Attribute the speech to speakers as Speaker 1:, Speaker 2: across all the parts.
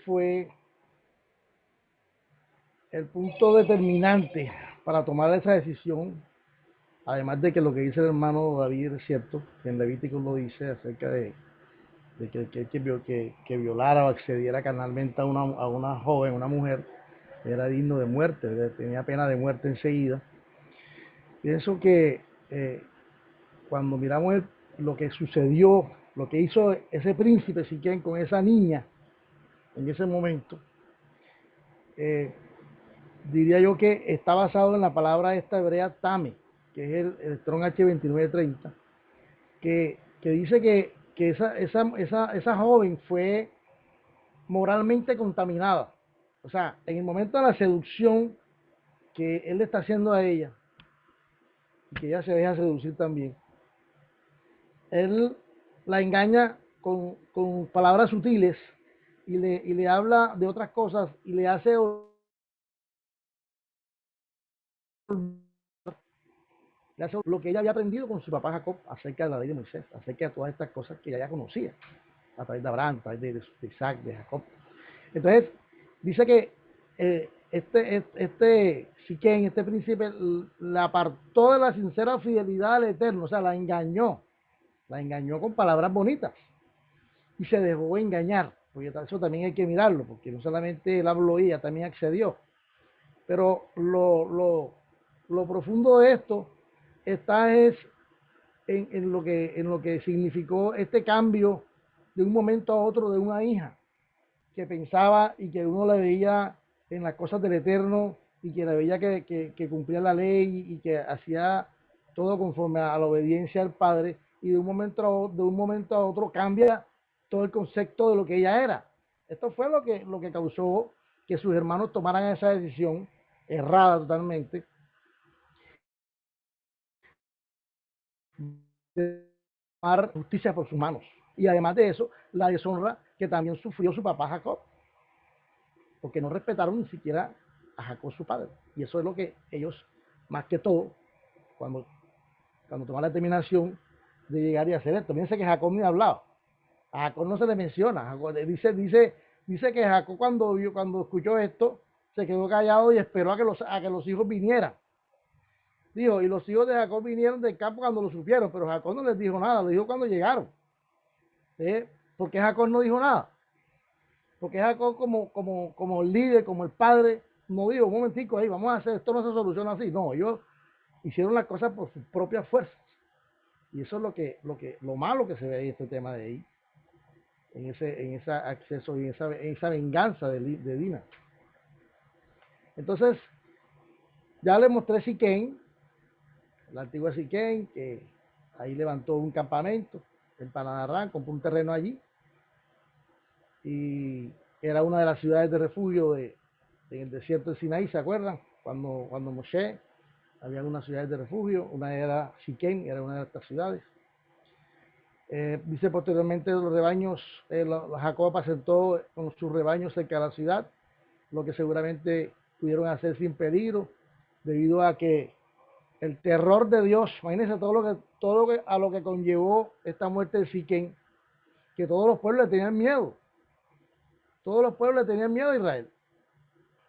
Speaker 1: fue el punto determinante para tomar esa decisión, además de que lo que dice el hermano David es cierto, que en Levítico lo dice acerca de que violara o accediera carnalmente a una joven, una mujer, era digno de muerte, tenía pena de muerte enseguida. Pienso que cuando miramos lo que sucedió, lo que hizo ese príncipe Siquén con esa niña en ese momento, eh, diría yo que está basado en la palabra esta hebrea tame, que es el Strong H2930, que dice que esa joven fue moralmente contaminada. O sea, en el momento de la seducción que él le está haciendo a ella, y que ella se deja seducir también, él la engaña con palabras sutiles y le habla de otras cosas y le hace lo que ella había aprendido con su papá Jacob acerca de la ley de Moisés, acerca de todas estas cosas que ella ya conocía, a través de Abraham, a través de Isaac, de Jacob. Entonces, dice que Siquén, este príncipe, la apartó de la sincera fidelidad al Eterno, o sea, la engañó con palabras bonitas y se dejó engañar, porque eso también hay que mirarlo, porque no solamente él habló y ella también accedió, pero lo profundo de esto está es en lo que significó este cambio de un momento a otro de una hija que pensaba y que uno la veía en las cosas del Eterno y que la veía que cumplía la ley y que hacía todo conforme a la obediencia al Padre, y de un momento a otro cambia todo el concepto de lo que ella era. Esto fue lo que causó que sus hermanos tomaran esa decisión errada totalmente de tomar justicia por sus manos. Y además de eso, la deshonra que también sufrió su papá Jacob, porque no respetaron ni siquiera a Jacob su padre. Y eso es lo que ellos, más que todo, cuando, cuando toman la determinación de llegar y hacer esto. Fíjense que Jacob ni hablaba. A Jacob no se le menciona. Jacob, dice que Jacob cuando escuchó esto, se quedó callado y esperó a que los hijos vinieran. Dijo, y los hijos de Jacob vinieron del campo cuando lo supieron, pero Jacob no les dijo nada, lo dijo cuando llegaron. ¿Sí? ¿Por qué Jacob no dijo nada? Porque Jacob como el líder, como el padre, no dijo, un momentico ahí, vamos a hacer, esto no se soluciona así. No, ellos hicieron las cosas por sus propias fuerzas. Y eso es lo malo que se ve en este tema de ahí, en ese acceso y en esa venganza de Dina. Entonces, ya le mostré Siquén, la antigua Siquén, que ahí levantó un campamento en Panadarrán, compró un terreno allí y era una de las ciudades de refugio en el desierto de Sinaí, ¿se acuerdan? Cuando Moshe, había unas ciudades de refugio, una era Siquén, era una de estas ciudades. Dice posteriormente los rebaños, Jacob apacentó con sus rebaños cerca de la ciudad, lo que seguramente pudieron hacer sin peligro, debido a que el terror de Dios, imagínense a lo que conllevó esta muerte de Siquén, que todos los pueblos le tenían miedo, todos los pueblos le tenían miedo a Israel,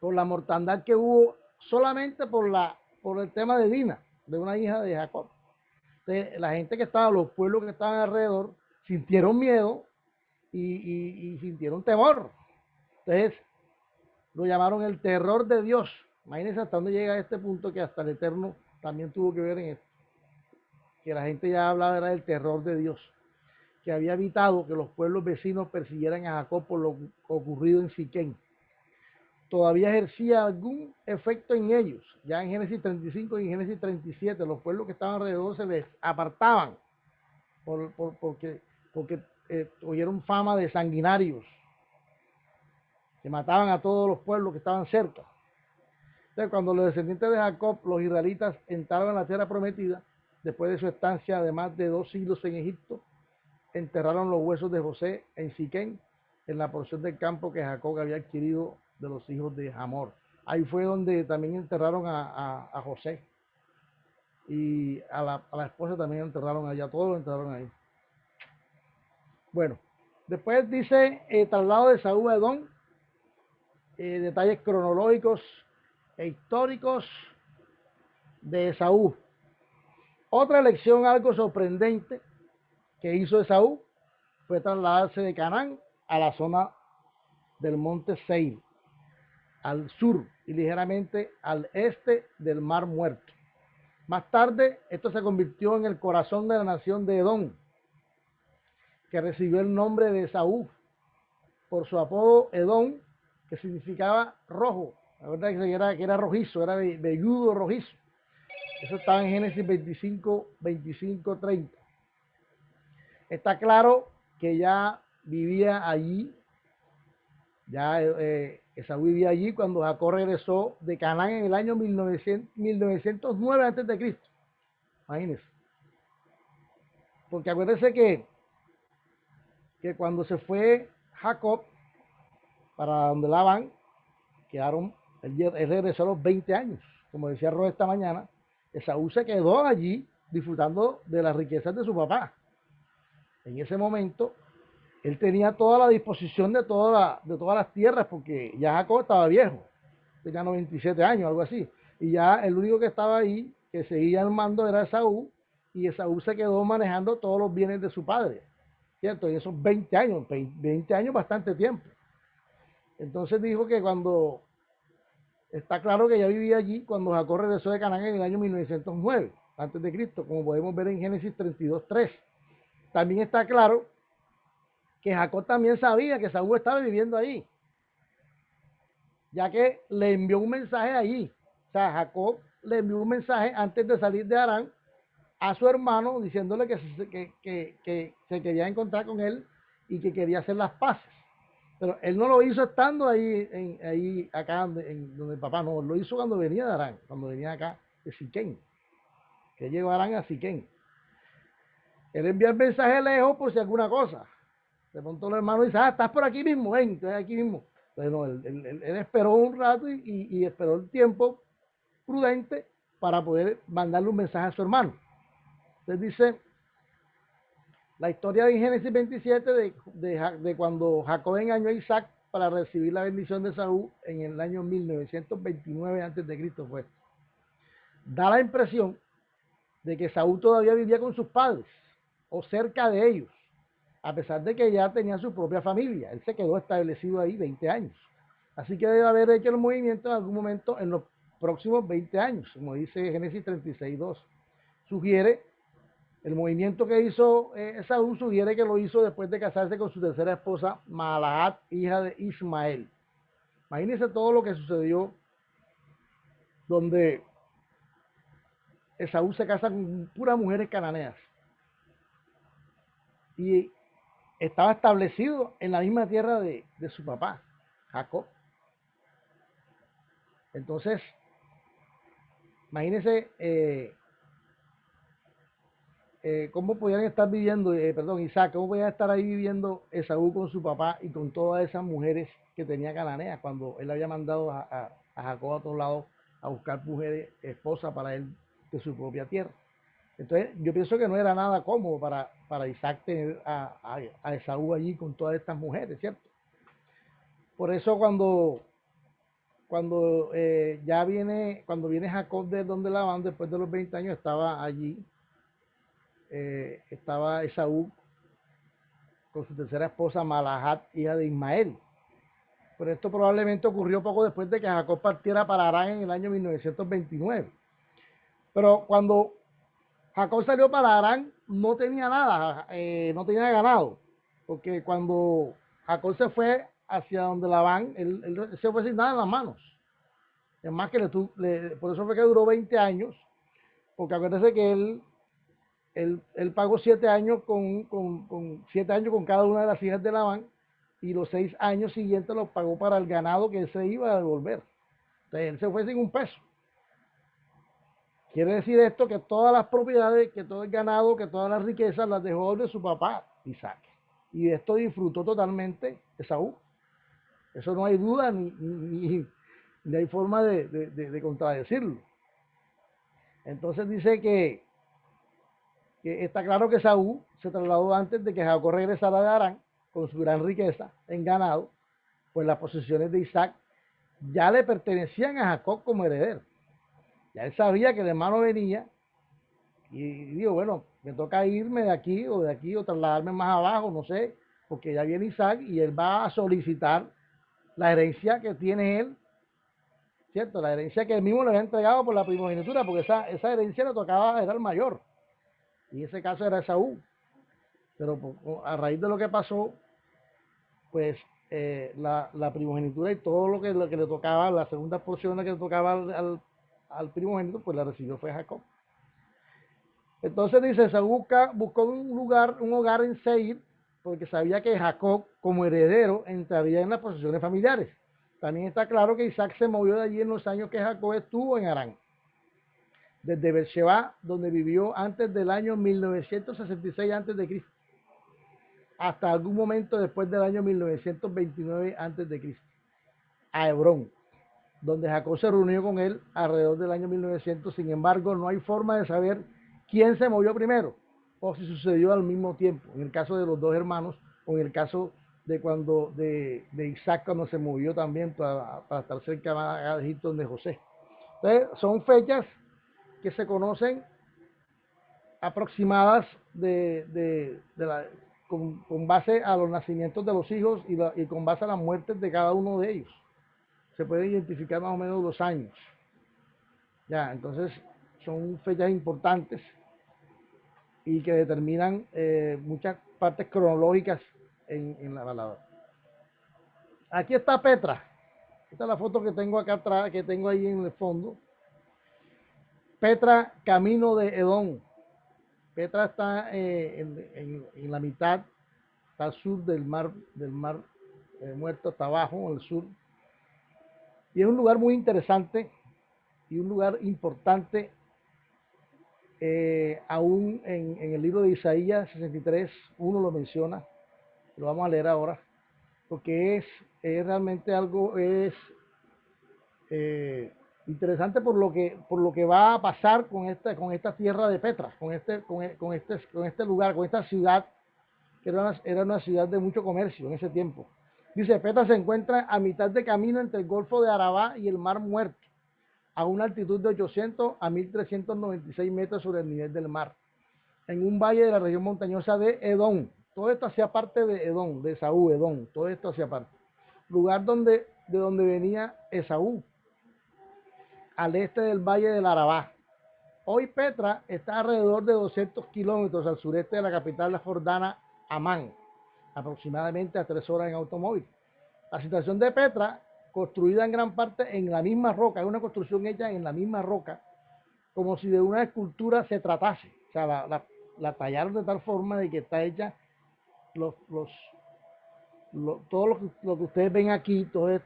Speaker 1: por la mortandad que hubo solamente por el tema de Dina, de una hija de Jacob. Entonces, la gente que estaba, los pueblos que estaban alrededor, sintieron miedo y sintieron temor. Entonces, lo llamaron el terror de Dios. Imagínense hasta dónde llega este punto, que hasta el Eterno también tuvo que ver en esto. Que la gente ya hablaba era del terror de Dios, que había evitado que los pueblos vecinos persiguieran a Jacob por lo ocurrido en Siquén. Todavía ejercía algún efecto en ellos. Ya en Génesis 35 y en Génesis 37, los pueblos que estaban alrededor se les apartaban porque oyeron fama de sanguinarios, que mataban a todos los pueblos que estaban cerca. Entonces, cuando los descendientes de Jacob, los israelitas, entraron en la tierra prometida, después de su estancia de más de 2 siglos en Egipto, enterraron los huesos de José en Siquén, en la porción del campo que Jacob había adquirido de los hijos de Hamor. Ahí fue donde también enterraron a José, y a la esposa también enterraron allá, todos lo enterraron ahí. Bueno, después dice traslado de Saúl a Edom, detalles cronológicos e históricos de Esaú. Otra elección algo sorprendente que hizo Esaú fue trasladarse de Canaán a la zona del monte Seir, al sur y ligeramente al este del Mar Muerto. Más tarde, esto se convirtió en el corazón de la nación de Edom, que recibió el nombre de Esaú por su apodo Edom, que significaba rojo. La verdad que era rojizo, era velludo rojizo. Eso estaba en Génesis 25, 25, 30. Está claro que ya vivía allí, ya Esaú vivía allí cuando Jacob regresó de Canaán en el año 1909 a.C. Imagínense. Porque acuérdense que cuando se fue Jacob para donde Labán, quedaron, él regresó a los 20 años. Como decía Ro esta mañana, Esaú se quedó allí disfrutando de las riquezas de su papá. En ese momento, él tenía toda la disposición de todas las tierras, porque ya Jacob estaba viejo, tenía 97 años, algo así. Y ya el único que estaba ahí, que seguía al mando, era Esaú, y Esaú se quedó manejando todos los bienes de su padre, ¿cierto? Y esos 20 años, 20 años, bastante tiempo. Entonces dijo que cuando, está claro que ya vivía allí cuando Jacob regresó de Canaán en el año 1909, antes de Cristo, como podemos ver en Génesis 32:3. También está claro que Jacob también sabía que Saúl estaba viviendo ahí, ya que le envió un mensaje allí. O sea, Jacob le envió un mensaje antes de salir de Harán a su hermano diciéndole que se quería encontrar con él y que quería hacer las paces. Pero él no lo hizo estando ahí acá donde el papá, no, lo hizo cuando venía de Harán, cuando venía acá de Siquén, que llegó a Harán a Siquén. Él envía el mensaje lejos por si alguna cosa. De pronto el hermano dice, estás por aquí mismo, ven, estoy aquí mismo. Entonces, no, él esperó un rato y esperó el tiempo prudente para poder mandarle un mensaje a su hermano. Entonces dice la historia de Génesis 27 de cuando Jacob engañó a Isaac para recibir la bendición de Saúl en el año 1929 a.C. fue. Da la impresión de que Saúl todavía vivía con sus padres o cerca de ellos, a pesar de que ya tenía su propia familia. Él se quedó establecido ahí 20 años. Así que debe haber hecho el movimiento en algún momento en los próximos 20 años, como dice Génesis 36:2. Sugiere, el movimiento que hizo Saúl sugiere que lo hizo después de casarse con su tercera esposa, Malahat, hija de Ismael. Imagínense todo lo que sucedió, donde Saúl se casa con puras mujeres cananeas. Y estaba establecido en la misma tierra de su papá, Jacob. Entonces, imagínense cómo podían estar viviendo, Isaac, cómo podían estar ahí viviendo Esaú con su papá y con todas esas mujeres que tenía cananeas cuando él había mandado a Jacob a otro lado a buscar mujeres, esposas para él de su propia tierra. Entonces, yo pienso que no era nada cómodo para Isaac tener a Esaú allí con todas estas mujeres, ¿cierto? Por eso cuando viene Jacob de donde Labán, después de los 20 años, estaba allí, estaba Esaú con su tercera esposa Malahat, hija de Ismael. Pero esto probablemente ocurrió poco después de que Jacob partiera para Harán en el año 1929. Pero cuando Jacob salió para Harán, no tenía nada, no tenía ganado, porque cuando Jacob se fue hacia donde Labán, él se fue sin nada en las manos. Es más que por eso fue que duró 20 años, porque acuérdese que él pagó 7 años con 7 años con cada una de las hijas de Labán, y los 6 años siguientes los pagó para el ganado que él se iba a devolver. Entonces él se fue sin un peso. Quiere decir esto que todas las propiedades, que todo el ganado, que todas las riquezas las dejó de su papá, Isaac. Y de esto disfrutó totalmente Esaú. Eso no hay duda ni hay forma de contradecirlo. Entonces dice que está claro que Saúl se trasladó antes de que Jacob regresara de Harán con su gran riqueza en ganado, pues las posesiones de Isaac ya le pertenecían a Jacob como heredero. Ya él sabía que el hermano venía y digo, bueno, me toca irme de aquí o trasladarme más abajo, no sé, porque ya viene Isaac y él va a solicitar la herencia que tiene él, ¿cierto? La herencia que él mismo le había entregado por la primogenitura, porque esa herencia le tocaba, era el mayor, y ese caso era Esaú. Pero a raíz de lo que pasó, pues la primogenitura y todo lo que le tocaba, la segunda porción que le tocaba al primogénito, pues la recibió fue Jacob. Entonces dice, Saúl buscó un hogar en Seir, porque sabía que Jacob, como heredero, entraría en las posesiones familiares. También está claro que Isaac se movió de allí en los años que Jacob estuvo en Harán, desde Beersheba, donde vivió antes del año 1966 a.C., hasta algún momento después del año 1929 a.C., a Hebrón, donde Jacob se reunió con él alrededor del año 1900. Sin embargo, no hay forma de saber quién se movió primero o si sucedió al mismo tiempo, en el caso de los dos hermanos o en el caso de Isaac cuando se movió también para estar cerca de Egipto donde José. Entonces, son fechas que se conocen aproximadas con base a los nacimientos de los hijos y con base a las muertes de cada uno de ellos. Se pueden identificar más o menos los años. Ya, entonces son fechas importantes y que determinan muchas partes cronológicas en la palabra. Aquí está Petra. Esta es la foto que tengo acá atrás, que tengo ahí en el fondo. Petra, camino de Edom. Petra está en la mitad, está al sur del mar Muerto, hasta abajo, en el sur. Y es un lugar muy interesante y un lugar importante. Aún en el libro de Isaías 63, uno lo menciona, lo vamos a leer ahora, porque es realmente algo, interesante por lo que va a pasar con esta tierra de Petra, con este lugar, con esta ciudad, que era una ciudad de mucho comercio en ese tiempo. Dice, Petra se encuentra a mitad de camino entre el Golfo de Arabá y el Mar Muerto, a una altitud de 800 a 1396 metros sobre el nivel del mar, en un valle de la región montañosa de Edom. Todo esto hacía parte de Edom, de Esaú, Edom, todo esto hacía parte. Lugar de donde venía Esaú, al este del valle del Arabá. Hoy Petra está alrededor de 200 kilómetros al sureste de la capital jordana, Amán, aproximadamente a 3 horas en automóvil. La situación de Petra, construida en gran parte en la misma roca, es una construcción hecha en la misma roca, como si de una escultura se tratase. O sea, la tallaron de tal forma de que está hecha los, los, todo lo que ustedes ven aquí, todas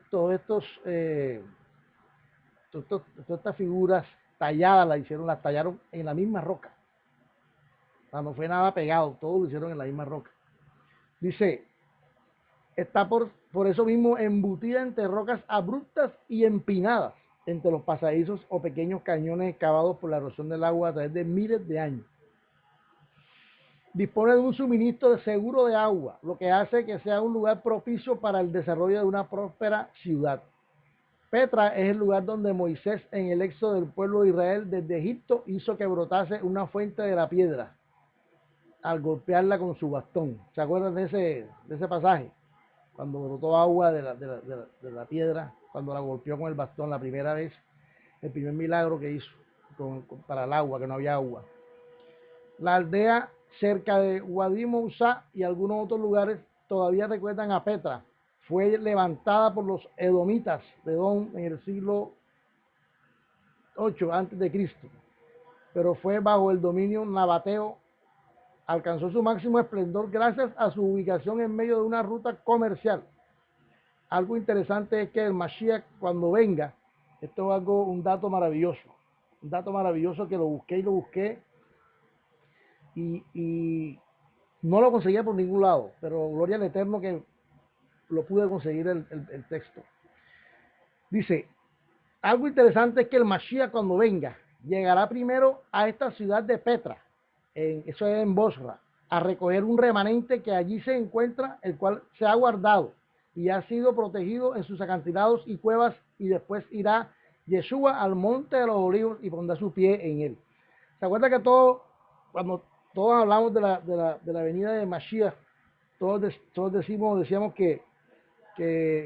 Speaker 1: estas figuras talladas, las tallaron en la misma roca. O sea, no fue nada pegado, todo lo hicieron en la misma roca. Dice, está por eso mismo embutida entre rocas abruptas y empinadas, entre los pasadizos o pequeños cañones excavados por la erosión del agua a través de miles de años. Dispone de un suministro seguro de agua, lo que hace que sea un lugar propicio para el desarrollo de una próspera ciudad. Petra es el lugar donde Moisés, en el éxodo del pueblo de Israel desde Egipto, hizo que brotase una fuente de la piedra al golpearla con su bastón. ¿Se acuerdan de ese pasaje? Cuando brotó agua de la piedra, cuando la golpeó con el bastón la primera vez, el primer milagro que hizo para el agua, que no había agua. La aldea cerca de Wadi Moussa y algunos otros lugares todavía recuerdan a Petra. Fue levantada por los edomitas de Edom en el siglo 8 a.C., pero fue bajo el dominio nabateo. Alcanzó su máximo esplendor gracias a su ubicación en medio de una ruta comercial. Algo interesante es que el Mashiach, cuando venga, esto es un dato maravilloso que lo busqué y no lo conseguía por ningún lado, pero gloria al Eterno que lo pude conseguir el texto. Dice, algo interesante es que el Mashiach cuando venga, llegará primero a esta ciudad de Petra, eso es en Bosra, a recoger un remanente que allí se encuentra, el cual se ha guardado y ha sido protegido en sus acantilados y cuevas, y después irá Yeshua al monte de los olivos y pondrá su pie en él. ¿Se acuerda que cuando todos hablamos de la venida de Mashiach, todos decíamos que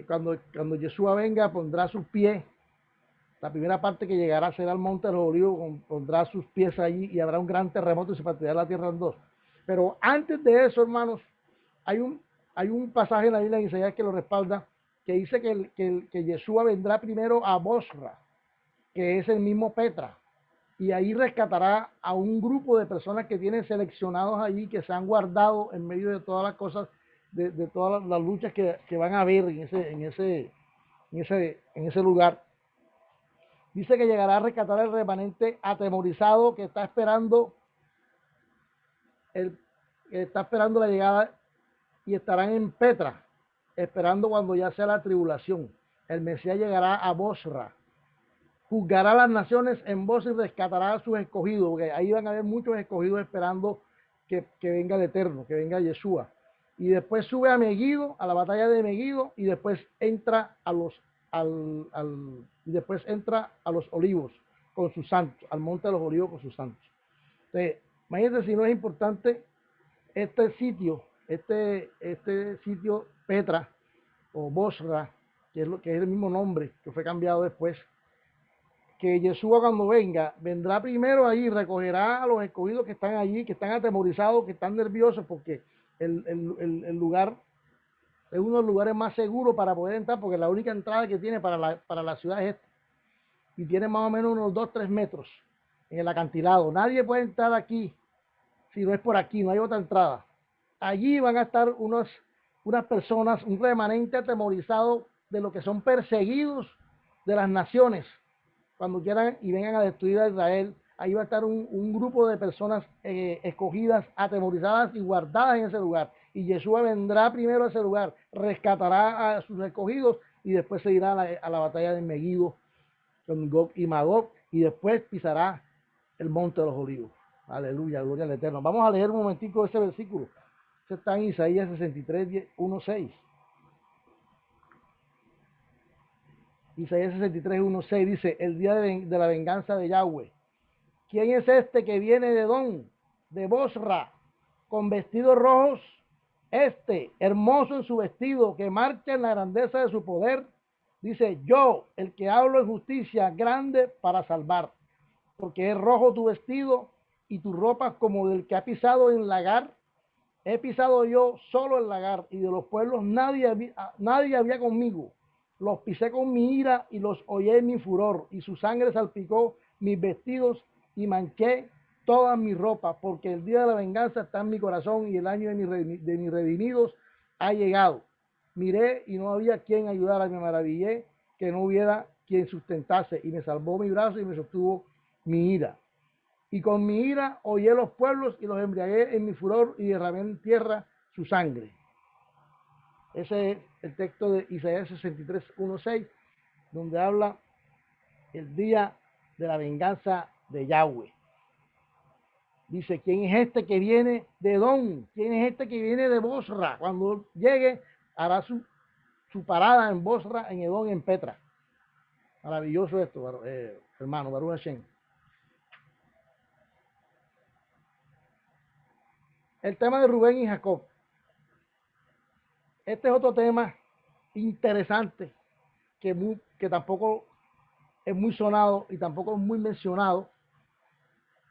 Speaker 1: cuando Yeshua venga pondrá sus pies, la primera parte que llegará será al monte de los olivos, pondrá sus pies allí y habrá un gran terremoto y se partirá la tierra en dos. Pero antes de eso, hermanos, hay un pasaje en la Biblia de Isaías que lo respalda, que dice que Yeshua vendrá primero a Bosra, que es el mismo Petra, y ahí rescatará a un grupo de personas que tienen seleccionados allí, que se han guardado en medio de todas las cosas, de todas las luchas que van a haber en ese lugar. Dice que llegará a rescatar el remanente atemorizado el, que está esperando la llegada, y estarán en Petra, esperando cuando ya sea la tribulación. El Mesías llegará a Bosra, juzgará a las naciones en Bosra y rescatará a sus escogidos, porque ahí van a haber muchos escogidos esperando que venga el Eterno, que venga Yeshua. Y después sube a Megiddo, a la batalla de Megiddo, y después entra y después entra a los olivos con sus santos, al monte de los olivos con sus santos. Entonces, imagínense si no es importante este sitio, este sitio Petra o Bosra, que es el mismo nombre que fue cambiado después, que Yeshua cuando venga, vendrá primero allí, recogerá a los escogidos que están allí, que están atemorizados, que están nerviosos, porque el lugar es uno de los lugares más seguros para poder entrar, porque la única entrada que tiene para la ciudad es esta, y tiene más o menos unos 2-3 metros en el acantilado. Nadie puede entrar aquí si no es por aquí, no hay otra entrada. Allí van a estar unas personas, un remanente atemorizado de lo que son perseguidos de las naciones, cuando quieran y vengan a destruir a Israel. Ahí va a estar un grupo de personas escogidas, atemorizadas y guardadas en ese lugar. Y Yeshua vendrá primero a ese lugar, rescatará a sus escogidos y después se irá a la batalla de Megiddo con Gog y Magog, y después pisará el monte de los olivos. Aleluya, gloria al Eterno. Vamos a leer un momentico ese versículo. Este está en Isaías 63, 1:6. Isaías 63, 1:6 dice: el día de la venganza de Yahweh. ¿Quién es este que viene de Edom, de Bosra, con vestidos rojos? Este, hermoso en su vestido, que marcha en la grandeza de su poder. Dice: yo, el que hablo en justicia, grande para salvar. Porque es rojo tu vestido y tu ropa como del que ha pisado en lagar. He pisado yo solo el lagar, y de los pueblos nadie había conmigo. Los pisé con mi ira y los hollé en mi furor, y su sangre salpicó mis vestidos y manché toda mi ropa, porque el día de la venganza está en mi corazón y el año de mis redimidos ha llegado. Miré y no había quien ayudara, me maravillé que no hubiera quien sustentase, y me salvó mi brazo y me sostuvo mi ira. Y con mi ira hollé los pueblos y los embriagué en mi furor y derramé en tierra su sangre. Ese es el texto de Isaías 63, 1:6, donde habla el día de la venganza de Yahweh. Dice: ¿quién es este que viene de Edom? ¿Quién es este que viene de Bosra? Cuando llegue, hará su parada en Bosra, en Edom, en Petra. Maravilloso esto, hermano, Baruch Hashem. El tema de Rubén y Jacob. Este es otro tema interesante que tampoco es muy sonado y tampoco es muy mencionado,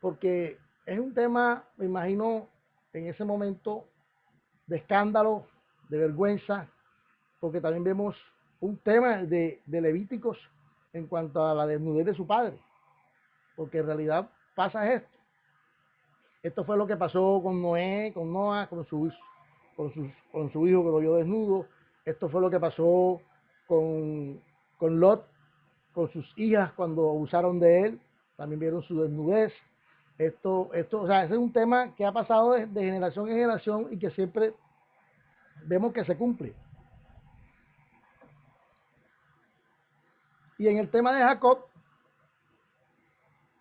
Speaker 1: porque es un tema, me imagino, en ese momento de escándalo, de vergüenza, porque también vemos un tema de Levíticos en cuanto a la desnudez de su padre, porque en realidad pasa esto. Esto fue lo que pasó con Noé, con Noah, con su hijo que lo vio desnudo. Esto fue lo que pasó con Lot, con sus hijas cuando abusaron de él. También vieron su desnudez. O sea, ese es un tema que ha pasado de generación en generación y que siempre vemos que se cumple. Y en el tema de Jacob,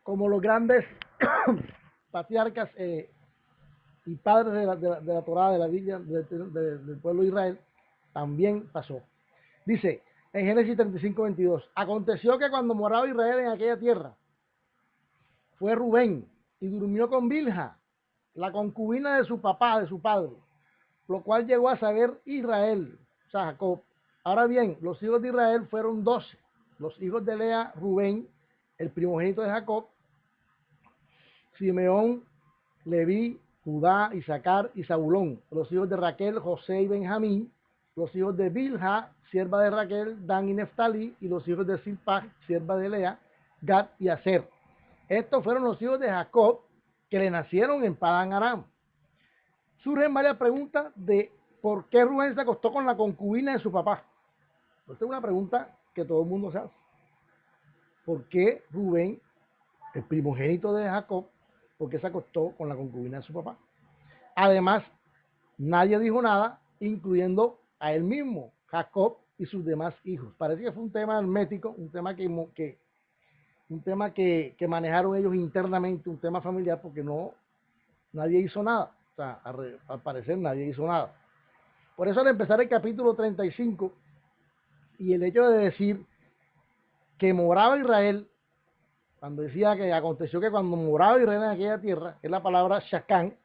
Speaker 1: como los grandes patriarcas y padres de la Torá, de la Biblia, del pueblo de Israel, también pasó. Dice en Génesis 35:22, aconteció que cuando moraba Israel en aquella tierra, fue Rubén y durmió con Bilha, la concubina de su papá, de su padre, lo cual llegó a saber Israel, o sea, Jacob. Ahora bien, los hijos de Israel fueron 12. Los hijos de Lea, Rubén, el primogénito de Jacob, Simeón, Leví, Judá, Isaacar y Zabulón. Los hijos de Raquel, José y Benjamín. Los hijos de Bilha, sierva de Raquel, Dan y Neftalí. Y los hijos de Silpah, sierva de Lea, Gad y Aser. Estos fueron los hijos de Jacob que le nacieron en Padán Aram. Surgen varias preguntas de por qué Rubén se acostó con la concubina de su papá. Esta es una pregunta que todo el mundo sabe. ¿Por qué Rubén, el primogénito de Jacob, por qué se acostó con la concubina de su papá? Además, nadie dijo nada, incluyendo a él mismo, Jacob y sus demás hijos. Parece que fue un tema hermético, un tema que manejaron ellos internamente, un tema familiar, porque nadie hizo nada. O sea, al parecer nadie hizo nada. Por eso al empezar el capítulo 35 y el hecho de decir que moraba Israel, cuando decía que aconteció que cuando moraba Israel en aquella tierra, es la palabra Shacán,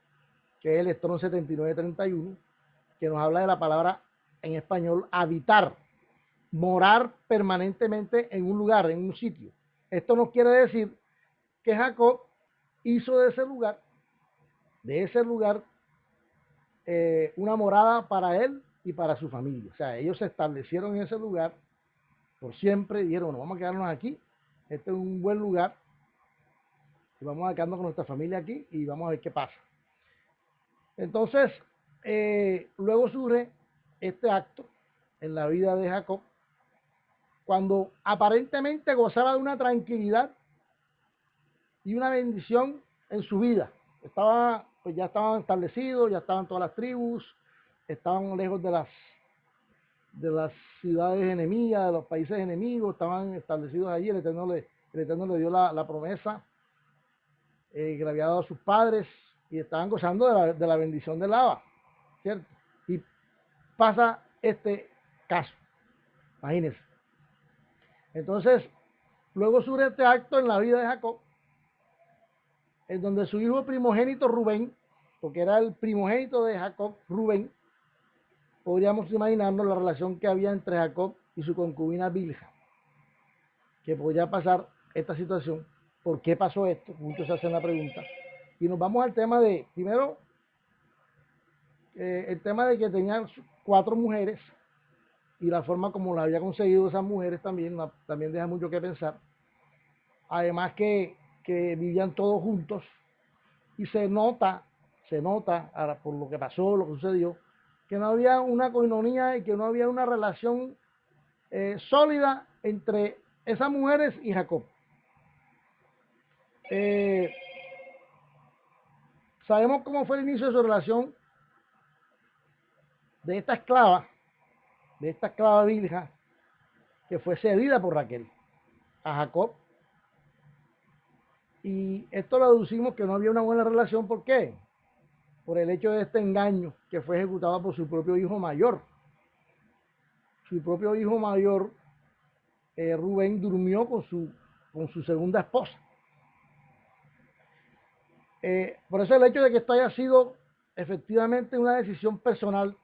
Speaker 1: que es el Estrón 79:31, que nos habla de la palabra en español habitar, morar permanentemente en un lugar, en un sitio. Esto no quiere decir que Jacob hizo de ese lugar una morada para él y para su familia. O sea, ellos se establecieron en ese lugar por siempre y dijeron, bueno, vamos a quedarnos aquí, este es un buen lugar, y vamos a quedarnos con nuestra familia aquí y vamos a ver qué pasa. Entonces, luego surge este acto en la vida de Jacob, cuando aparentemente gozaba de una tranquilidad y una bendición en su vida. Pues ya estaban establecidos, ya estaban todas las tribus, estaban lejos de las ciudades enemigas, de los países enemigos, estaban establecidos allí. El Eterno le dio la promesa que le había dado a sus padres y estaban gozando de la bendición del Abba, ¿cierto? Y pasa este caso, imagínense. Entonces, luego surge este acto en la vida de Jacob, en donde su hijo primogénito Rubén, porque era el primogénito de Jacob, Rubén, podríamos imaginarnos la relación que había entre Jacob y su concubina Bilha, que podría pasar esta situación. ¿Por qué pasó esto? Muchos se hacen la pregunta. Y nos vamos al tema de, primero, el tema de que tenían 4 mujeres y la forma como la había conseguido esas mujeres también deja mucho que pensar. Además que vivían todos juntos y se nota, ahora, por lo que pasó, lo que sucedió, que no había una coinonía y que no había una relación sólida entre esas mujeres y Jacob. Sabemos cómo fue el inicio de su relación de esta esclava Bilha, que fue cedida por Raquel a Jacob. Y esto lo deducimos que no había una buena relación. ¿Por qué? Por el hecho de este engaño que fue ejecutado por su propio hijo mayor. Su propio hijo mayor, Rubén, durmió con su segunda esposa. Por eso el hecho de que esto haya sido efectivamente una decisión personal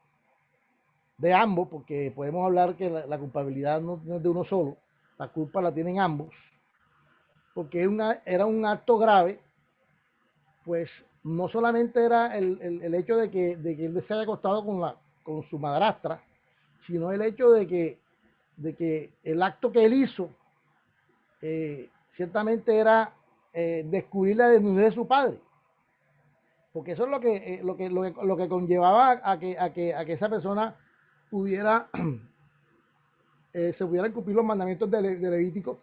Speaker 1: de ambos, porque podemos hablar que la culpabilidad no es de uno solo, la culpa la tienen ambos, porque era un acto grave, pues no solamente era el hecho de que él se haya acostado con su madrastra, sino el hecho de que el acto que él hizo ciertamente era descubrir la desnudez de su padre, porque eso es lo que conllevaba a que esa persona pudiera se pudieran cumplir los mandamientos de Levítico,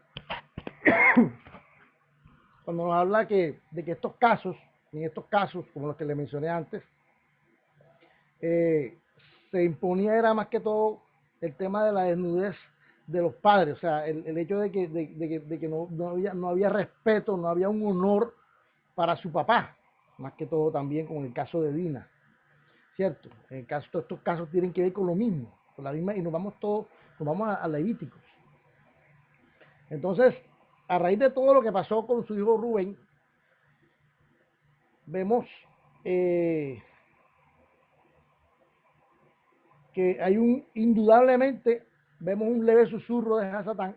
Speaker 1: cuando nos habla de que en estos casos, como los que le mencioné antes, eh, se imponía era más que todo el tema de la desnudez de los padres, o sea, el hecho de que no había respeto, no había un honor para su papá, más que todo también con el caso de Dina, ¿cierto? En el caso, todos estos casos tienen que ver con lo mismo. por la misma, y nos vamos todos, nos vamos a Levíticos. Entonces, a raíz de todo lo que pasó con su hijo Rubén, vemos que hay indudablemente, vemos un leve susurro de Hasatán,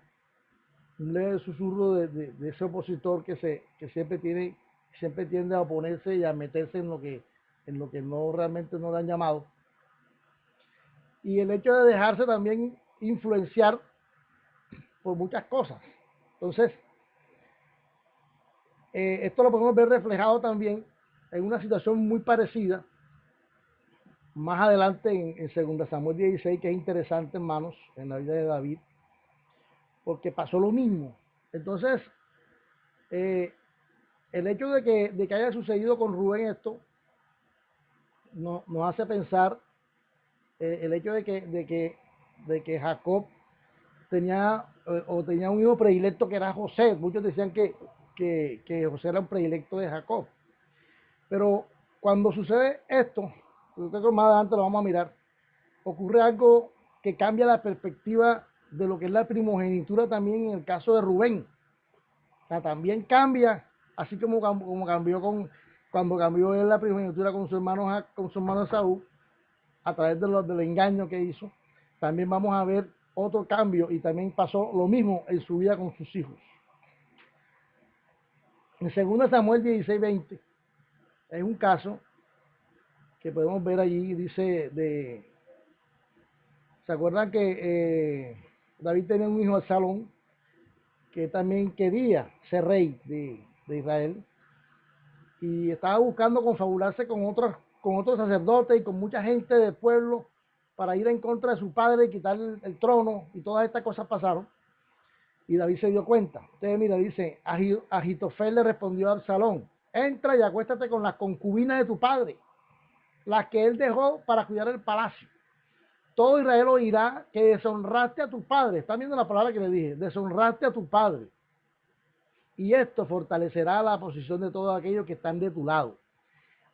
Speaker 1: un leve susurro de ese opositor que siempre tiende a oponerse y a meterse en lo que no realmente no le han llamado. Y el hecho de dejarse también influenciar por muchas cosas. Entonces, esto lo podemos ver reflejado también en una situación muy parecida más adelante en 2 Samuel 16, que es interesante, hermanos, en la vida de David, porque pasó lo mismo. Entonces, eh, el hecho de que haya sucedido con Rubén esto, nos hace pensar el hecho de que Jacob tenía un hijo predilecto que era José. Muchos decían que José era un predilecto de Jacob. Pero cuando sucede esto, más adelante lo vamos a mirar, ocurre algo que cambia la perspectiva de lo que es la primogenitura también en el caso de Rubén. O sea, también cambia, así como cambió cuando cambió él la primogenitura con su hermano Saúl, a través del engaño que hizo. También vamos a ver otro cambio y también pasó lo mismo en su vida con sus hijos. En 2 Samuel 16:20 es un caso que podemos ver allí, dice ¿se acuerdan que David tenía un hijo Absalón que también quería ser rey de Israel y estaba buscando confabularse con otros sacerdotes y con mucha gente del pueblo para ir en contra de su padre y quitar el trono, y todas estas cosas pasaron? Y David se dio cuenta. Entonces, mira, dice, Agitofel le respondió a Absalón: entra y acuéstate con las concubinas de tu padre, las que él dejó para cuidar el palacio. Todo Israel oirá que deshonraste a tu padre. ¿Están viendo la palabra que le dije? Deshonraste a tu padre. Y esto fortalecerá la posición de todos aquellos que están de tu lado.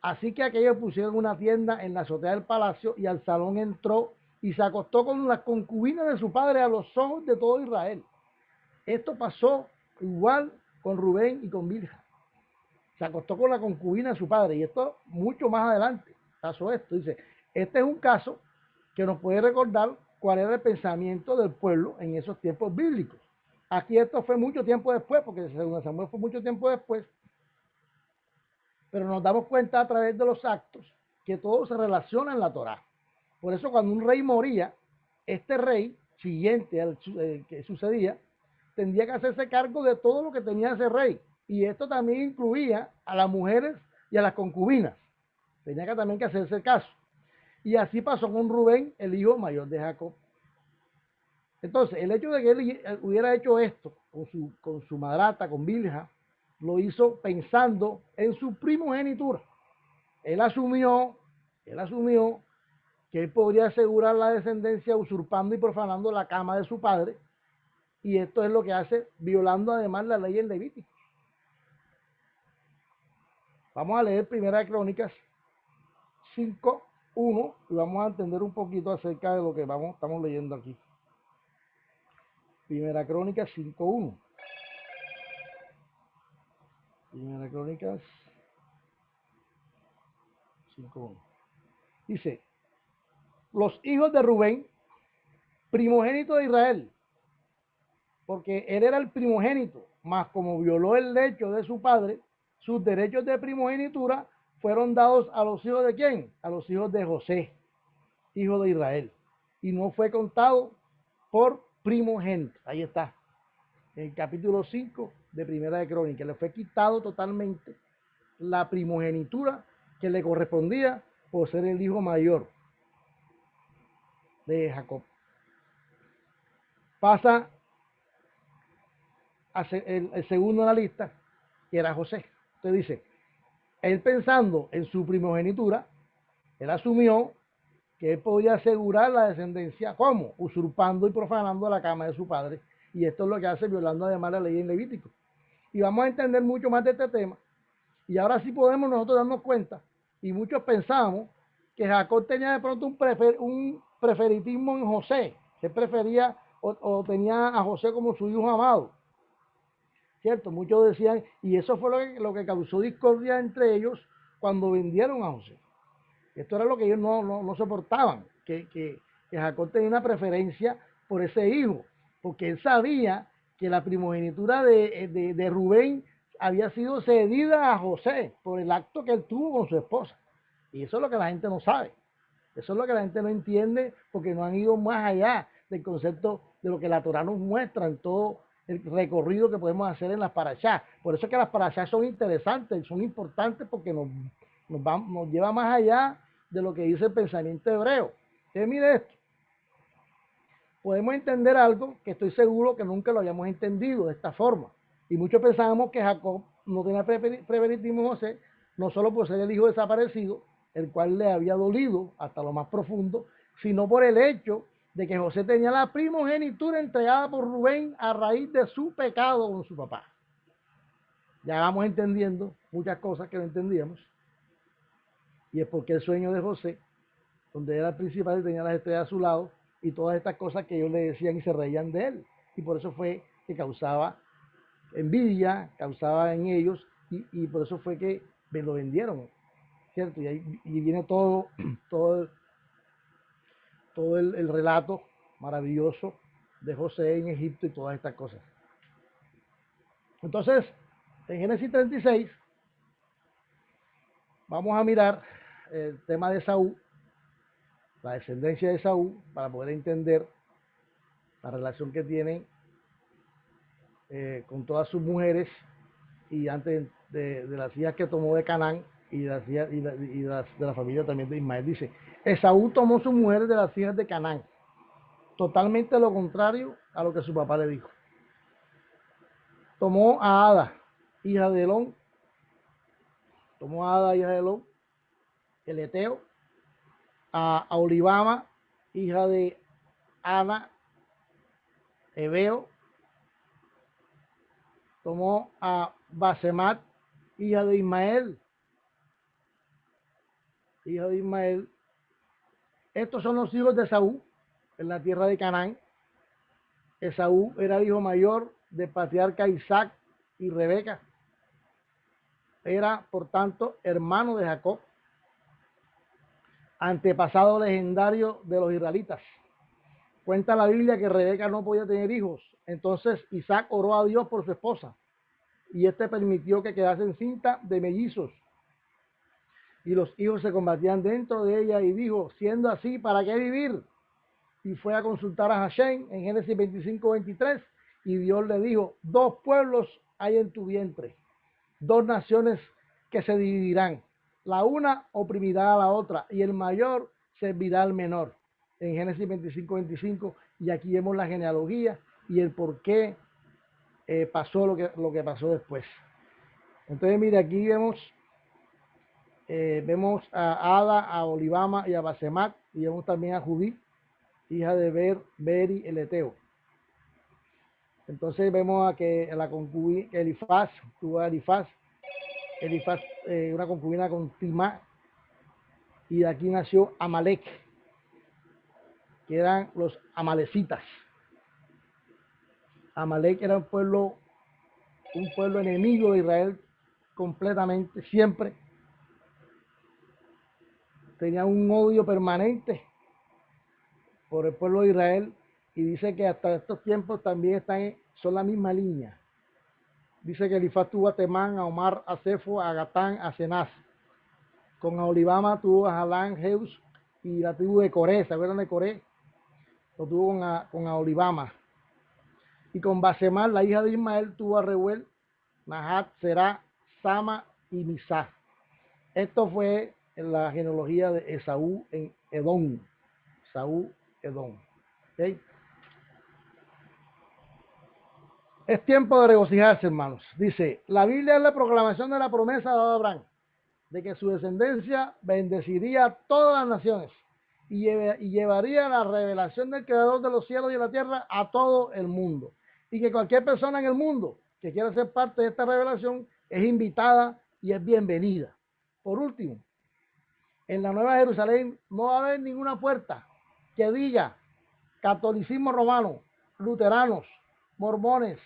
Speaker 1: Así que aquellos pusieron una tienda en la azotea del palacio, y Absalón entró y se acostó con las concubinas de su padre a los ojos de todo Israel. Esto pasó igual con Rubén y con Bilha. Se acostó con la concubina de su padre, y esto mucho más adelante pasó esto. Dice, este es un caso que nos puede recordar cuál era el pensamiento del pueblo en esos tiempos bíblicos. Aquí esto fue mucho tiempo después, porque según Samuel fue mucho tiempo después, pero nos damos cuenta a través de los actos que todo se relaciona en la Torá. Por eso cuando un rey moría, este rey siguiente al que sucedía, tendría que hacerse cargo de todo lo que tenía ese rey. Y esto también incluía a las mujeres y a las concubinas. Tenía que también que hacerse caso. Y así pasó con Rubén, el hijo mayor de Jacob. Entonces, el hecho de que él hubiera hecho esto con su madrata, con Bilha, lo hizo pensando en su primogenitura. Él asumió, él asumió que él podría asegurar la descendencia usurpando y profanando la cama de su padre, y esto es lo que hace, violando además la ley en Levítico. Vamos a leer Primera de Crónicas 5:1 y vamos a entender un poquito acerca de lo que estamos leyendo aquí. Primera Crónicas 5:1. Primera Crónicas 5:1. Dice, los hijos de Rubén, primogénito de Israel, porque él era el primogénito, mas como violó el lecho de su padre, sus derechos de primogenitura fueron dados a los hijos de ¿quién? A los hijos de José, hijo de Israel, y no fue contado por primogénito. Ahí está, en el capítulo 5 de Primera de Crónicas, le fue quitado totalmente la primogenitura que le correspondía por ser el hijo mayor de Jacob. Pasa el segundo en la lista, que era José. Entonces dice, él pensando en su primogenitura, él asumió que él podía asegurar la descendencia. ¿Cómo? Usurpando y profanando la cama de su padre. Y esto es lo que hace, violando además la ley en Levítico. Y vamos a entender mucho más de este tema. Y ahora sí podemos nosotros darnos cuenta, y muchos pensamos que Jacob tenía de pronto preferitismo en José. Él prefería o tenía a José como su hijo amado. ¿Cierto? Muchos decían, y eso fue lo que causó discordia entre ellos cuando vendieron a José. Esto era lo que ellos no soportaban, que Jacob tenía una preferencia por ese hijo, porque él sabía que la primogenitura de Rubén había sido cedida a José por el acto que él tuvo con su esposa. Y eso es lo que la gente no sabe. Eso es lo que la gente no entiende porque no han ido más allá del concepto de lo que la Torah nos muestra en todo el recorrido que podemos hacer en las parashá. Por eso es que las parashá son interesantes, son importantes porque nos lleva más allá de lo que dice el pensamiento hebreo. Entonces, mire esto. Podemos entender algo que estoy seguro que nunca lo habíamos entendido de esta forma. Y muchos pensábamos que Jacob no tenía preferitismo en José, no solo por ser el hijo desaparecido, el cual le había dolido hasta lo más profundo, sino por el hecho de que José tenía la primogenitura entregada por Rubén a raíz de su pecado con su papá. Ya vamos entendiendo muchas cosas que no entendíamos. Y es porque el sueño de José, donde era el principal y tenía las estrellas a su lado, y todas estas cosas que ellos le decían y se reían de él. Y por eso fue que causaba envidia, causaba en ellos, y por eso fue que me lo vendieron, ¿cierto? Y viene todo, todo el relato maravilloso de José en Egipto y todas estas cosas. Entonces, en Génesis 36, vamos a mirar el tema de Saúl, la descendencia de Saúl, para poder entender la relación que tienen con todas sus mujeres y antes de las hijas que tomó de Canaán y de las hijas de la familia también de Ismael. Dice, Esaú tomó sus mujeres de las hijas de Canaán, totalmente lo contrario a lo que su papá le dijo. Tomó a Ada, hija de Elón, el Eteo, a Olivama, hija de Ana, Ebeo, tomó a Basemat, hija de Ismael. Estos son los hijos de Esaú en la tierra de Canaán. Esaú era el hijo mayor del patriarca Isaac y Rebeca. Era, por tanto, hermano de Jacob, antepasado legendario de los israelitas. Cuenta la Biblia que Rebeca no podía tener hijos. Entonces Isaac oró a Dios por su esposa y este permitió que quedase encinta de mellizos. Y los hijos se combatían dentro de ella y dijo, siendo así, ¿para qué vivir? Y fue a consultar a Hashem en Génesis 25-23 y Dios le dijo, 2 pueblos hay en tu vientre, 2 naciones que se dividirán, la una oprimirá a la otra y el mayor servirá al menor. En Génesis 25-25 y aquí vemos la genealogía y el por qué pasó lo que pasó después. Entonces mire, aquí vemos a Ada, a Olivama y a Basemat y vemos también a Judí, hija de Beri el Eteo. Entonces vemos a que la concubina Elifaz tuvo a Elifaz, una concubina con Timá, y de aquí nació Amalek, que eran los amalecitas. Amalek era un pueblo enemigo de Israel completamente, siempre. Tenía un odio permanente por el pueblo de Israel y dice que hasta estos tiempos también son la misma línea. Dice que Elifaz tuvo a Temán, a Omar, a Cefo, a Gatán, a Cenaz. Con Olivama tuvo a Jalán, Jeus y la tribu de Coré. ¿Se acuerdan de Coré? Lo tuvo con Olivama. Y con Basemar, la hija de Ismael, tuvo a Reuel, Nahat, Será, Sama y Misá. Esto fue en la genealogía de Esaú en Edom. Esaú, Edom. ¿Okay? Es tiempo de regocijarse, hermanos. Dice, la Biblia es la proclamación de la promesa de Abraham, de que su descendencia bendeciría a todas las naciones y llevaría la revelación del Creador de los cielos y de la tierra a todo el mundo. Y que cualquier persona en el mundo que quiera ser parte de esta revelación es invitada y es bienvenida. Por último, en la Nueva Jerusalén no va a haber ninguna puerta, que diga catolicismo romano, luteranos, mormones,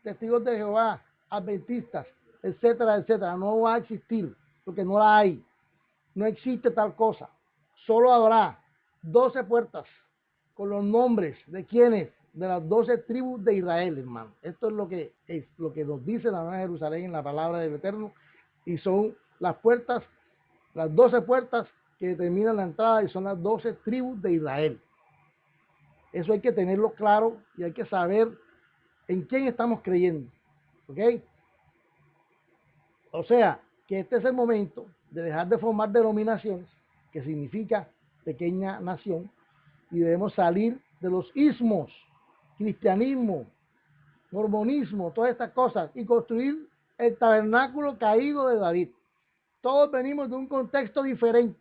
Speaker 1: testigos de Jehová, adventistas, etcétera, etcétera, no va a existir, porque no la hay. No existe tal cosa. Solo habrá 12 puertas con los nombres de quienes, de las 12 tribus de Israel, hermano. Esto es lo que nos dice la Nueva Jerusalén en la palabra del Eterno, y son las puertas, las 12 puertas que determinan la entrada, y son las 12 tribus de Israel. Eso hay que tenerlo claro y hay que saber en quién estamos creyendo. ¿Ok? O sea, que este es el momento de dejar de formar denominaciones, que significa pequeña nación, y debemos salir de los ismos, cristianismo, mormonismo, todas estas cosas, y construir el tabernáculo caído de David. Todos venimos de un contexto diferente.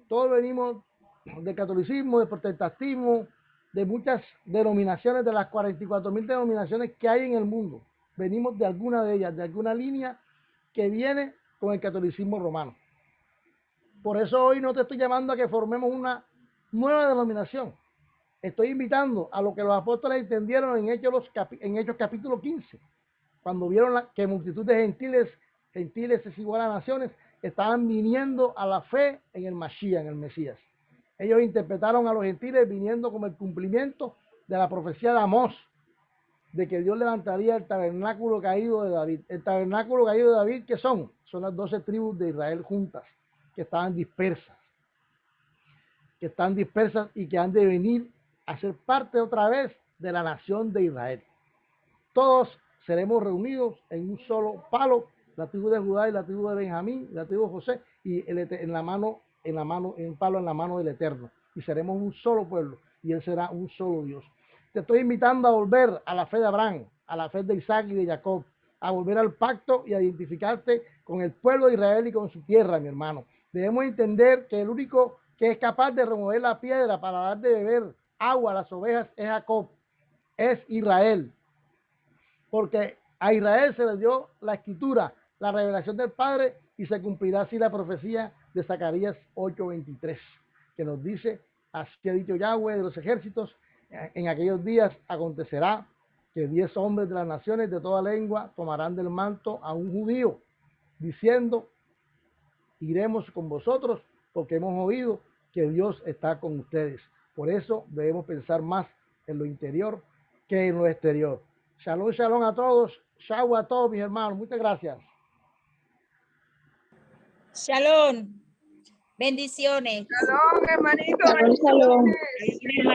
Speaker 1: Todos venimos del catolicismo, del protestantismo, de muchas denominaciones, de las 44.000 denominaciones que hay en el mundo. Venimos de alguna de ellas, de alguna línea que viene con el catolicismo romano. Por eso hoy no te estoy llamando a que formemos una nueva denominación. Estoy invitando a lo que los apóstoles entendieron en Hechos capítulo 15, cuando vieron que multitud de gentiles es igual a naciones, estaban viniendo a la fe en el Mashiach, en el Mesías. Ellos interpretaron a los gentiles viniendo como el cumplimiento de la profecía de Amós, de que Dios levantaría el tabernáculo caído de David. El tabernáculo caído de David, ¿qué son? Son las 12 tribus de Israel juntas, que estaban dispersas, y que han de venir a ser parte otra vez de la nación de Israel. Todos seremos reunidos en un solo palo, la tribu de Judá y la tribu de Benjamín, la tribu de José, y en un palo en la mano del Eterno, y seremos un solo pueblo, y él será un solo Dios. Te estoy invitando a volver a la fe de Abraham, a la fe de Isaac y de Jacob, a volver al pacto y a identificarte con el pueblo de Israel y con su tierra, mi hermano. Debemos entender que el único que es capaz de remover la piedra para dar de beber agua a las ovejas es Jacob, es Israel, porque a Israel se le dio la escritura, la revelación del Padre, y se cumplirá así la profecía de Zacarías 8:23, que nos dice: así ha dicho Yahweh de los ejércitos, en aquellos días acontecerá que 10 hombres de las naciones de toda lengua tomarán del manto a un judío, diciendo: iremos con vosotros, porque hemos oído que Dios está con ustedes. Por eso debemos pensar más en lo interior que en lo exterior. Shalom, shalom a todos. Shalom a todos, mis hermanos. Muchas gracias.
Speaker 2: Shalom. Bendiciones.
Speaker 3: Shalom, hermanito.
Speaker 4: Shalom, shalom.